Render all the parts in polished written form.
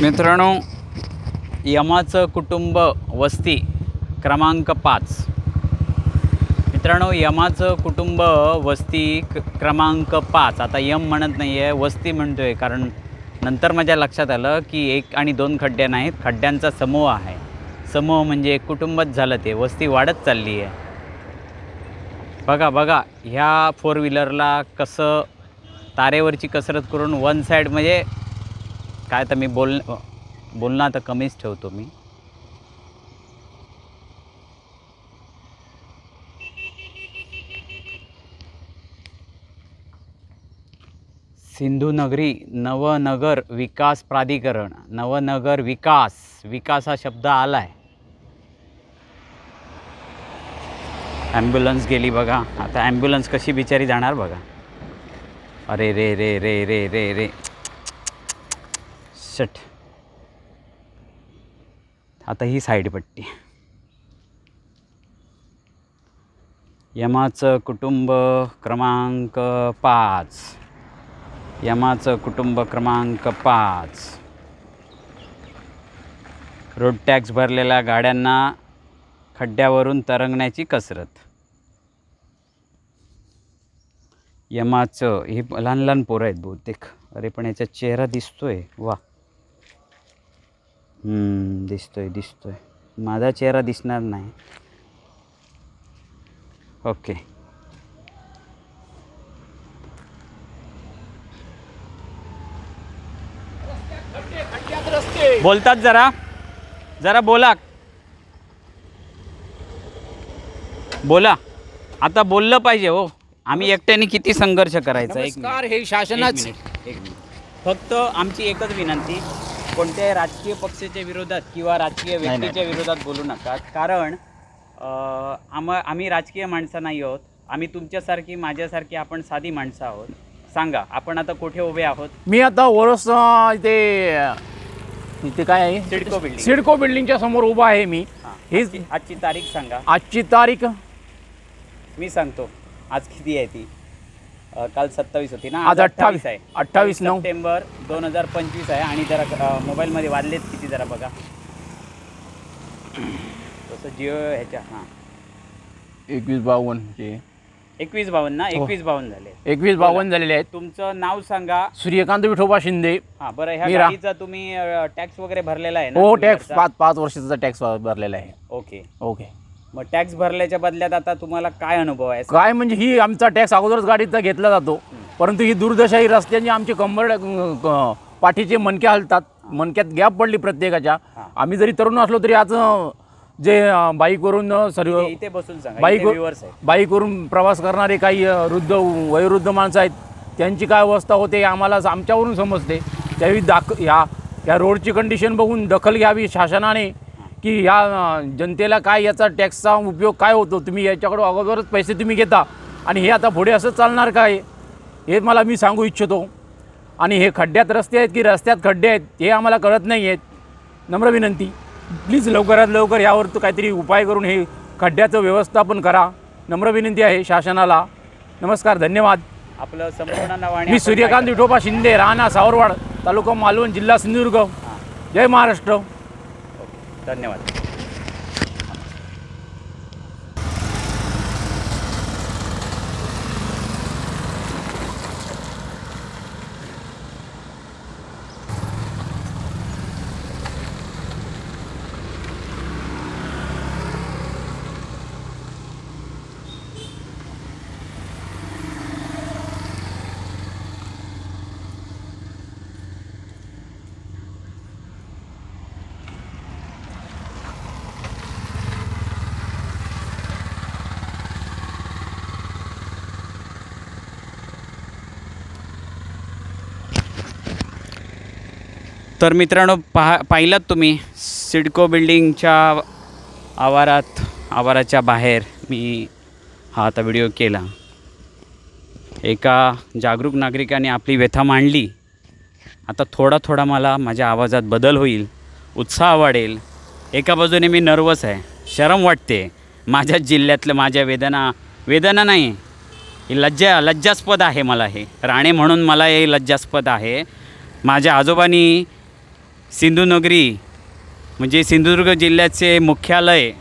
मित्रांनो, यमाचं कुटुंब वस्ती क्रमांक 5. मित्रांनो, यमाचं कुटुंब वस्ती क्रमांक 5. आता यम म्हणत नाही आहे, वस्ती म्हणतो आहे, कारण नंतर माझ्या लक्षात आलं की 1 आणि 2 खड्डे नाहीत, खड्ड्यांचा समूह आहे. समूह म्हणजे एक कुटुंबच झालं, ते वस्ती वाढत चालली आहे. बघा बघा, ह्या 4 व्हीलरला कसं तारेवरची कसरत करून वन साईड, म्हणजे काय तर मी बोलणं आता कमीच ठेवतो मी. सिंधुनगरी नवनगर विकास प्राधिकरण, नवनगर विकास हा शब्द आला आहे. ॲम्ब्युलन्स गेली बघा. आता ॲम्ब्युलन्स कशी बिचारी जाणार बघा. अरे रे रे रे रे रे रे शट. आता ही साईड पट्टी. यमाचं कुटुंब क्रमांक 5. यमाचं कुटुंब क्रमांक 5. रोड टॅक्स भरलेल्या गाड्यांना खड्ड्यावरून तरंगण्याची कसरत. यमाचं हे लहान लहान पोरं आहेत बहुतेक. अरे पण याचा चेहरा दिसतोय. वा, दिसतोय. माझा चेहरा दिसणार नाही. ओके. बोलतात जरा बोला. आता बोललं पाहिजे हो. आम्ही एकट्याने किती संघर्ष करायचा. नमस्कार, हे शासनाच. एक मिनिट. फक्त आमची एकच विनंती, कोणत्याही राजकीय पक्षाच्या विरोधात किंवा राजकीय व्यक्तीच्या विरोधात बोलू नका. कारण आम्ही राजकीय माणसं नाही आहोत. आम्ही तुमच्यासारखी माझ्यासारखी आपण साधी माणसं आहोत. सांगा, आपण आता कुठे उभे आहोत? मी आता ओरस इथे काय आहे, सिडको बिल्डिंगच्या समोर उभा आहे मी. ही आजची तारीख सांगा. आजची तारीख मी सांगतो. आज किती आहे ती? काल 27 होती ना. आज 28 आहे. 28 सप्टेंबर 2025 आहे. आणि जरा मोबाईलमध्ये वाजलेत किती जरा बघा. तसं जिओ ह्याच्या 2152 2152 ना. 2152 झाले. 2152 झालेले आहेत. तुमचं नाव सांगा. सूर्यकांत विठोबा शिंदे. हां, बरं. ह्या गाडीचा तुम्ही टॅक्स वगैरे भरलेला आहे ना? हो, टॅक्स 5 वर्षाचा टॅक्स भरलेला आहे. ओके. मग टॅक्स भरल्याच्या बदल्यात आता तुम्हाला काय अनुभव आहे? काय म्हणजे ही आमचा टॅक्स अगोदरच गाडीचा घेतला जातो, परंतु ही दुर्दशा, ही रस्त्यांची आमची पाठीचे मणके हलतात. मणक्यात गॅप पडली प्रत्येकाच्या. आम्ही जरी तरुण असलो तरी आज जे बाईकवरून इथे बसून सांगा, बाईकवरून प्रवास करणारे काही वयोवृद्ध माणसं आहेत, त्यांची काय अवस्था होते आम्हाला आमच्यावरून समजते. त्यावेळी ह्या रोडची कंडिशन बघून दखल घ्यावी शासनाने, की ह्या जनतेला काय याचा टॅक्सचा उपयोग काय होतो. तुम्ही याच्याकडं अगोदरच पैसे तुम्ही घेता आणि हे आता पुढे असं चालणार काय, हे मी सांगू इच्छितो. आणि हे खड्ड्यात रस्ते आहेत की रस्त्यात खड्डे आहेत हे आम्हाला कळत नाही आहेत. नम्र विनंती, प्लीज लवकरात लवकर यावर काहीतरी उपाय करून हे खड्ड्याचं व्यवस्थापन करा. नम्र विनंती आहे शासनाला. नमस्कार, धन्यवाद. आपलं संपूर्ण नाव? मी सूर्यकांत विठोबा शिंदे, राहणार सावरवाड, तालुका मालवण, जिल्हा सिंधुदुर्ग. जय महाराष्ट्र. धन्यवाद. तर मित्रांनो, पाहिलात तुम्ही सिडको बिल्डिंगच्या आवाराच्या बाहेर मी हा आता व्हिडिओ केला. एका जागरूक नागरिकाने आपली व्यथा मांडली. आता थोडा मला माझ्या आवाजात बदल होईल, उत्साह वाढेल. एका बाजूने मी नर्वस आहे, शरम वाटते. माझ्या जिल्ह्यातलं माझ्या वेदना नाही, ही लज्जास्पद आहे. मला हे राणे म्हणून मला हे लज्जास्पद आहे. माझ्या आजोबांनी सिंधुनगरी म्हणजे सिंधुदुर्ग जिल्ह्याचे मुख्यालय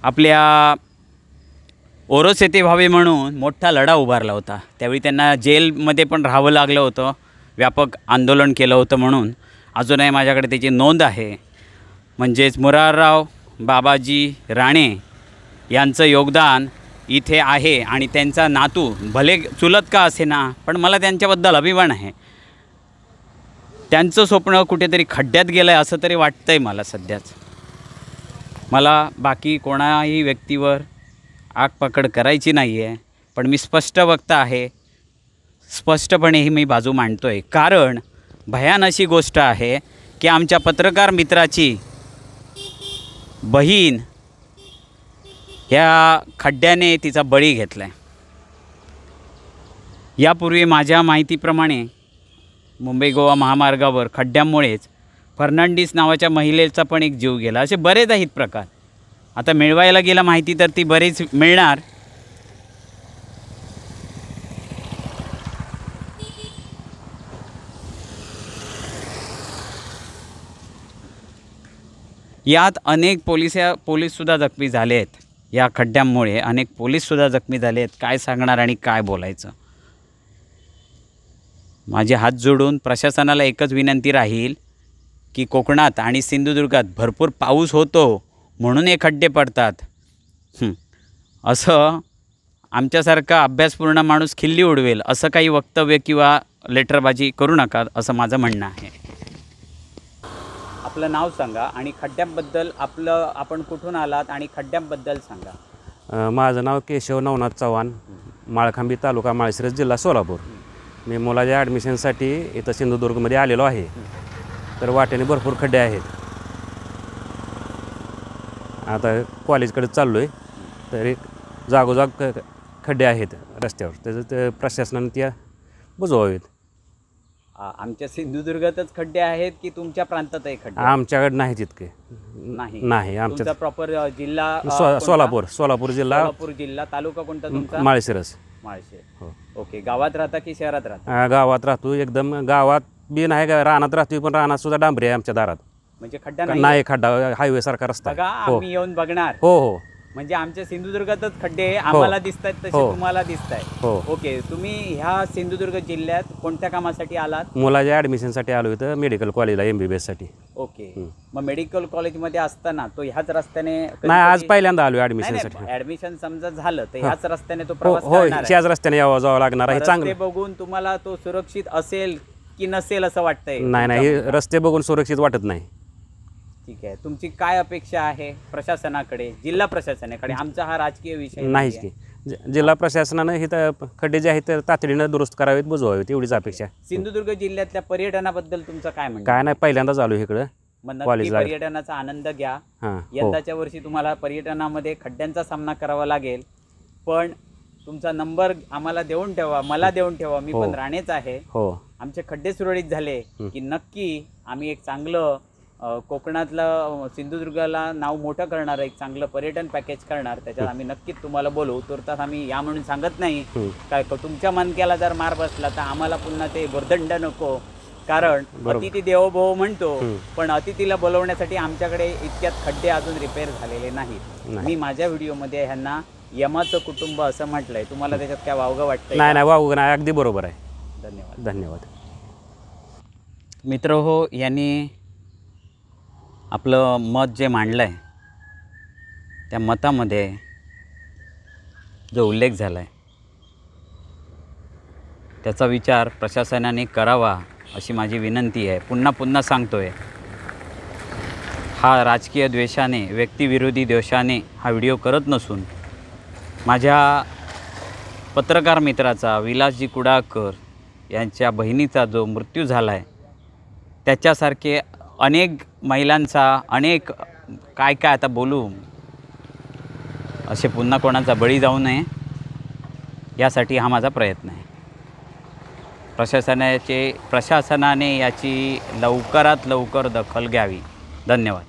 आपल्या ओरोस येथे व्हावे म्हणून मोठा लढा उभारला होता. त्यावेळी त्यांना जेलमध्ये पण राहावं लागलं होतं, व्यापक आंदोलन केलं होतं. म्हणून अजूनही माझ्याकडे त्याची नोंद आहे. म्हणजेच मुरारराव बाबाजी राणे यांचं योगदान इथे आहे आणि त्यांचा नातू भले चुलत का असेना पण मला त्यांच्याबद्दल अभिमान आहे. त्यांचं स्वप्न कुठेतरी खड्ड्यात गेलं आहे असं तरी वाटतं आहे मला सध्याच. मला बाकी कोणाही व्यक्तीवर आगपकड करायची नाही आहे, पण मी स्पष्ट वक्ता आहे. स्पष्टपणे ही मी बाजू मांडतो आहे. कारण भयान अशी गोष्ट आहे की आमच्या पत्रकार मित्राची बहीण ह्या खड्ड्याने तिचा बळी घेतला आहे. यापूर्वी माझ्या माहितीप्रमाणे मुंबई गोवा महामार्गावर खड्ड्यामुळेच फर्नांडिस नावाच्या महिलेचा पण एक जीव गेला. असे बरेच आहेत प्रकार. आता मिळवायला गेला माहिती तर ती बरीच मिळणार. यात अनेक पोलीससुद्धा जखमी झाले आहेत. या खड्ड्यांमुळे अनेक पोलीससुद्धा जखमी झाले आहेत. काय सांगणार आणि काय बोलायचं. माझे हात जोडून प्रशासनाला एकच विनंती राहील की कोकणात आणि सिंधुदुर्गात भरपूर पाऊस होतो म्हणून हे खड्डे पडतात असं आमच्यासारखा अभ्यासपूर्ण माणूस खिल्ली उडवेल असं काही वक्तव्य किंवा लेटरबाजी करू नका असं माझं म्हणणं आहे. आपलं नाव सांगा आणि खड्ड्यांबद्दल आपण कुठून आलात आणि खड्ड्यांबद्दल सांगा. माझं नाव केशव नवनाथ चव्हाण, माळखांबी तालुका माळशिरस जिल्हा सोलापूर. मी मुलाच्या ॲडमिशनसाठी इथं सिंधुदुर्गमध्ये आलेलो आहे. तर वाटेने भरपूर खड्डे आहेत. आता कॉलेजकडे चाललो आहे तर एक जागोजाग खड्डे आहेत रस्त्यावर. त्याचं ते प्रशासनाने त्या बुजवावेत. आमच्या सिंधुदुर्गातच खड्डे आहेत की तुमच्या प्रांतातही खड्डे? आमच्याकडे नाहीत इतके. नाही आमच्या प्रॉपर जिल्हा सोलापूर जिल्हा. तालुका कोणता तुमचा? माळशिरस. हो. ओके. गावात राहता की शहरात राहता? गावात राहतो. एकदम गावात बी नाही, रानात राहतो. पण रानात सुद्धा डांबरी आहे आमच्या दारात. म्हणजे खड्डा नाही, खड्डा हायवे सारखा रस्ता. बघा आम्ही येऊन बघणार. हो. म्हणजे आमच्या सिंधुदुर्गातच खड्डे आम्हाला दिसत आहेत तसे तुम्हाला दिसत आहे. ओके. तुम्ही ह्या सिंधुदुर्ग जिल्ह्यात कोणत्या कामासाठी आलात? मुलाच्या ॲडमिशनसाठी आलो इथं मेडिकल कॉलेजला MBBS साठी. ओके. मग मेडिकल कॉलेजमध्ये असताना तो ह्याच रस्त्याने? नाही, आज पहिल्यांदा आलो ॲडमिशनसाठी. ॲडमिशन समजा झालं तर ह्याच रस्त्याने तो प्रवास हो, करणार आहे? ह्याच रस्त्याने जावं लागणार आहे. चांगले बघून तुम्हाला तो सुरक्षित असेल की नसेल असं वाटतंय? नाही, रस्ते बघून सुरक्षित वाटत नाही. ठीक आहे. तुमची काय अपेक्षा आहे प्रशासनाकडे, जिल्हा प्रशासनाकडे? आमचा हा राजकीय विषय नाहीच की. जिल्हा प्रशासनानं हे खड्डे जे आहेत ते तातडीनं दुरुस्त करावेत, बुजवावेत एवढीच अपेक्षा. सिंधुदुर्ग जिल्ह्यातल्या पर्यटनाबद्दल तुमचं काय म्हणणं? काय नाही, पहिल्यांदाच आलो इकडं. कॉलेजला पर्यटनाचा आनंद घ्या. यंदाच्या वर्षी तुम्हाला पर्यटनामध्ये खड्ड्यांचा सामना करावा लागेल, पण तुमचा नंबर आम्हाला देऊन ठेवा, मला देऊन ठेवा. मी पण राणेच आहे. आमचे खड्डे सुरळीत झाले की नक्की आम्ही एक चांगलं कोकणातलं सिंधुदुर्गाला नाव मोठं करणार, एक चांगलं पर्यटन पॅकेज करणार. त्याच्यात आम्ही नक्कीच तुम्हाला बोलवू. तुर्तास आम्ही या म्हणून सांगत नाही. काय तुमच्या मनक्याला जर मार बसला तर आम्हाला पुन्हा ते भुर्दंड नको. कारण अतिथी देवो भव म्हणतो, पण अतिथीला बोलवण्यासाठी आमच्याकडे इतक्यात खड्डे अजून रिपेअर झालेले नाहीत. मी माझ्या व्हिडिओमध्ये ह्यांना यमाचं कुटुंब असं म्हटलंय. तुम्हाला त्याच्यात काय वावगं वाटतंय? नाही, वावगं नाही, अगदी बरोबर आहे. धन्यवाद. मित्र हो, यांनी आपलं मत जे मांडलं आहे त्या मतामध्ये जो उल्लेख झाला आहे त्याचा विचार प्रशासनाने करावा अशी माझी विनंती आहे. पुन्हा सांगतो आहे, हा राजकीय द्वेषाने, व्यक्तिविरोधी द्वेषाने हा व्हिडिओ करत नसून माझ्या पत्रकार मित्राचा विलासजी कुडाळकर यांच्या बहिणीचा जो मृत्यू झाला आहे त्याच्यासारखे अनेक महिलांचा, अनेक काय आता बोलू, असे पुन्हा कोणाचा बळी जाऊ नये यासाठी हा माझा प्रयत्न आहे. प्रशासनाने याची लवकरात लवकर दखल घ्यावी. धन्यवाद.